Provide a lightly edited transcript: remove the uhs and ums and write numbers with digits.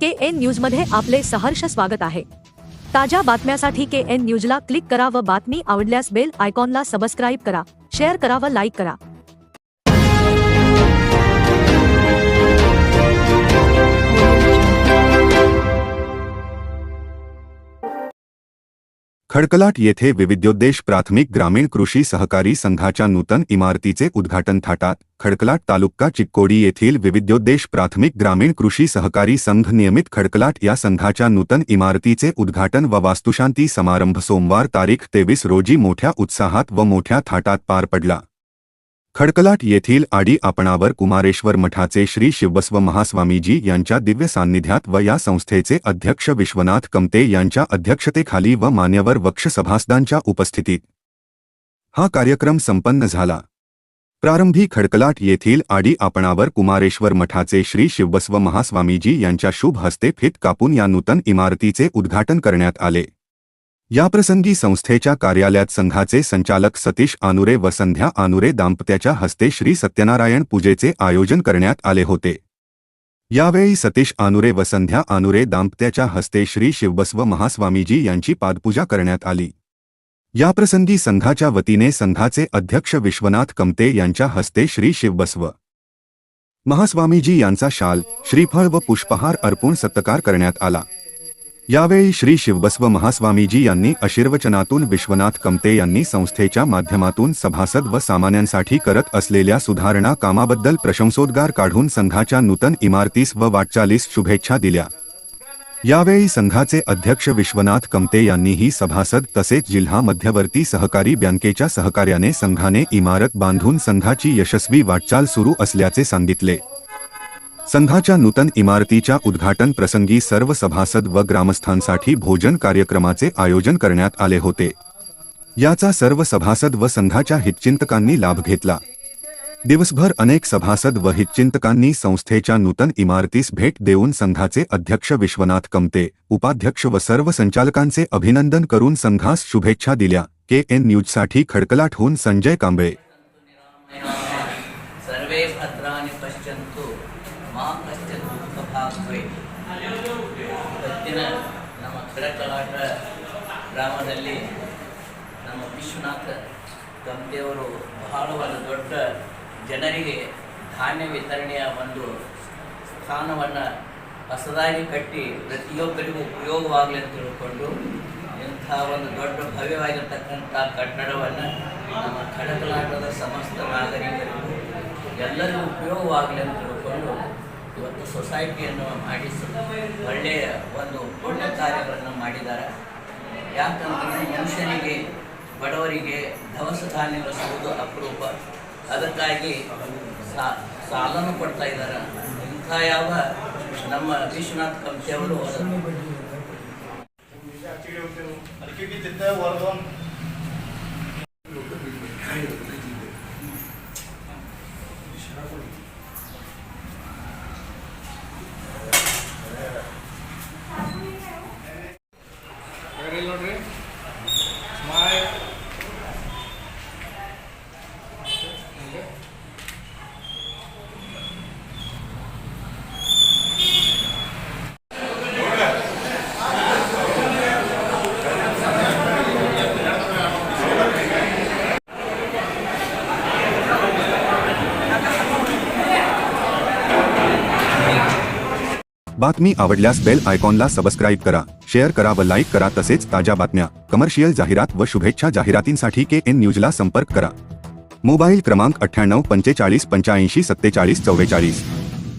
KN न्यूजमध्ये आपले सहर्ष स्वागत आहे। ताज्या बातम्यासाठी KN न्यूजला क्लिक करा व बातमी आवडल्यास बेल आयकॉनला सबस्क्राइब करा, शेअर करा व लाईक करा। खडकलाट येथे विविधोद्देश प्राथमिक ग्रामीण कृषी सहकारी संघाच्या नूतन इमारतीचे उद्घाटन थाटात। खडकलाट तालुका चिक्कोडी येथील विविधोद्देश प्राथमिक ग्रामीण कृषी सहकारी संघ नियमित खडकलाट या संघाच्या नूतन इमारतीचे उद्घाटन व वास्तुशांती समारंभ सोमवार तारीख 23 रोजी मोठ्या उत्साहात व मोठ्या थाटात पार पडला। खडकलाट येथील आडी आपणावर कुमारेश्वर मठाचे श्री शिवबसव महास्वामीजी यांच्या दिव्य सान्निध्यात व या संस्थेचे अध्यक्ष विश्वनाथ कमते यांच्या अध्यक्षतेखाली व मान्यवर वक्ष सभासदांच्या उपस्थितीत हा कार्यक्रम संपन्न झाला। प्रारंभी खडकलाट येथील आडी आपणावर कुमारेश्वर मठाचे श्री शिवबसव महास्वामीजी यांच्या शुभ हस्ते फीत कापून या नूतन इमारतीचे उद्घाटन करण्यात आले। याप्रसंगी संस्थेच्या कार्यालयात संघाचे संचालक सतीश आनुरे व संध्या आनुरे दाम्पत्याच्या हस्ते श्री सत्यनारायण पूजेचे आयोजन करण्यात आले होते। यावेळी सतीश आनुरे व संध्या आनुरे दाम्पत्याच्या हस्ते श्री शिवबसव महास्वामीजी यांची पादपूजा करण्यात आली। याप्रसंगी संघाच्या वतीने संघाचे अध्यक्ष विश्वनाथ कमते यांच्या हस्ते श्री शिवबसव महास्वामीजी यांचा शाल, श्रीफळ व पुष्पहार अर्पून सत्कार करण्यात आला। यावेळी श्री शिवबसव महास्वामीजी यांनी आशीर्वचनातून विश्वनाथ कमते यांनी संस्थेच्या माध्यमातून सभासद व सामान्यांसाठी करत असलेल्या सुधारणा कामाबद्दल प्रशंसोद्गार काढून संघाच्या नूतन इमारतीस व वाटचालीस शुभेच्छा दिल्या। यावेळी संघाचे अध्यक्ष विश्वनाथ कमते यांनीही सभासद तसेच जिल्हा मध्यवर्ती सहकारी बँकेच्या सहकार्याने संघाने इमारत बांधून संघाची यशस्वी वाटचाल सुरू असल्याचे सांगितले। संघाच्या नूतन इमारतीच्या उद्घाटन प्रसंगी सर्व सभासद व ग्रामस्थांसाठी भोजन कार्यक्रमाचे आयोजन करण्यात आले होते। याचा सर्व सभासद व संघाच्या हितचिंतकांनी लाभ घेतला। दिवसभर अनेक सभासद व हितचिंतकांनी संस्थेच्या नूतन इमारतीस भेट देऊन संघाचे अध्यक्ष विश्वनाथ कमते, उपाध्यक्ष व सर्व संचालकांचे अभिनंदन करून संघास शुभेच्छा दिल्या। KN न्यूजसाठी खडकलाटहून संजय कांबळे। सर्वे भद्राणि पश्यन्तु मा कश्चित् दुःखभाग् भवेत्। ಇವತ್ತಿನ ನಮ್ಮ ಖಡಕಲಾಟ ಗ್ರಾಮದಲ್ಲಿ ನಮ್ಮ ವಿಶ್ವನಾಥ ಕಮತೆಯವರು ಬಹಳ ಒಂದು ದೊಡ್ಡ ಜನರಿಗೆ ಧಾನ್ಯ ವಿತರಣೆಯ ಒಂದು ಸ್ಥಾನವನ್ನು ಹೊಸದಾಗಿ ಕಟ್ಟಿ ಪ್ರತಿಯೊಬ್ಬರಿಗೂ ಉಪಯೋಗವಾಗಲಿ ಅಂತ ತಿಳ್ಕೊಂಡು ಇಂಥ ಒಂದು ದೊಡ್ಡ ಭವ್ಯವಾಗಿರ್ತಕ್ಕಂಥ ಕಟ್ಟಡವನ್ನು ನಮ್ಮ ಖಡಕಲಾಟದ ಸಮಸ್ತ ನಾಗರಿಕರಿಗೂ ಎಲ್ಲರಿಗೂ ಉಪಯೋಗವಾಗಲಿ ಅಂತ ತಿಳ್ಕೊಂಡು ಇವತ್ತು ಸೊಸೈಟಿಯನ್ನು ಮಾಡಿಸಿ ಒಳ್ಳೆಯ ಒಂದು ಪುಣ್ಯ ಕಾರ್ಯಗಳನ್ನು ಮಾಡಿದ್ದಾರೆ। ಯಾಕಂತಂದರೆ ಮನುಷ್ಯನಿಗೆ ಬಡವರಿಗೆ ದವಸ ಧಾನ್ಯಗಳು ಸಿಗುವುದು ಅಪರೂಪ, ಅದಕ್ಕಾಗಿ ಸಾಲನ್ನು ಕೊಡ್ತಾ ಇದ್ದಾರೆ। ಇಂಥ ಯಾವ ನಮ್ಮ ವಿಶ್ವನಾಥ ಕಮತೆಯವರು ನೋಡ್ರಿ ಸ್ಮೈಲ್ बातमी आवडल्यास बेल आयकॉनला सबस्क्राइब करा, शेअर करा व लाईक करा। तसेच ताज्या बातम्या, कमर्शियल जाहिरात व शुभेच्छा जाहिरातींसाठी KN न्यूजला संपर्क करा। मोबाईल क्रमांक 98 45 85 47 44।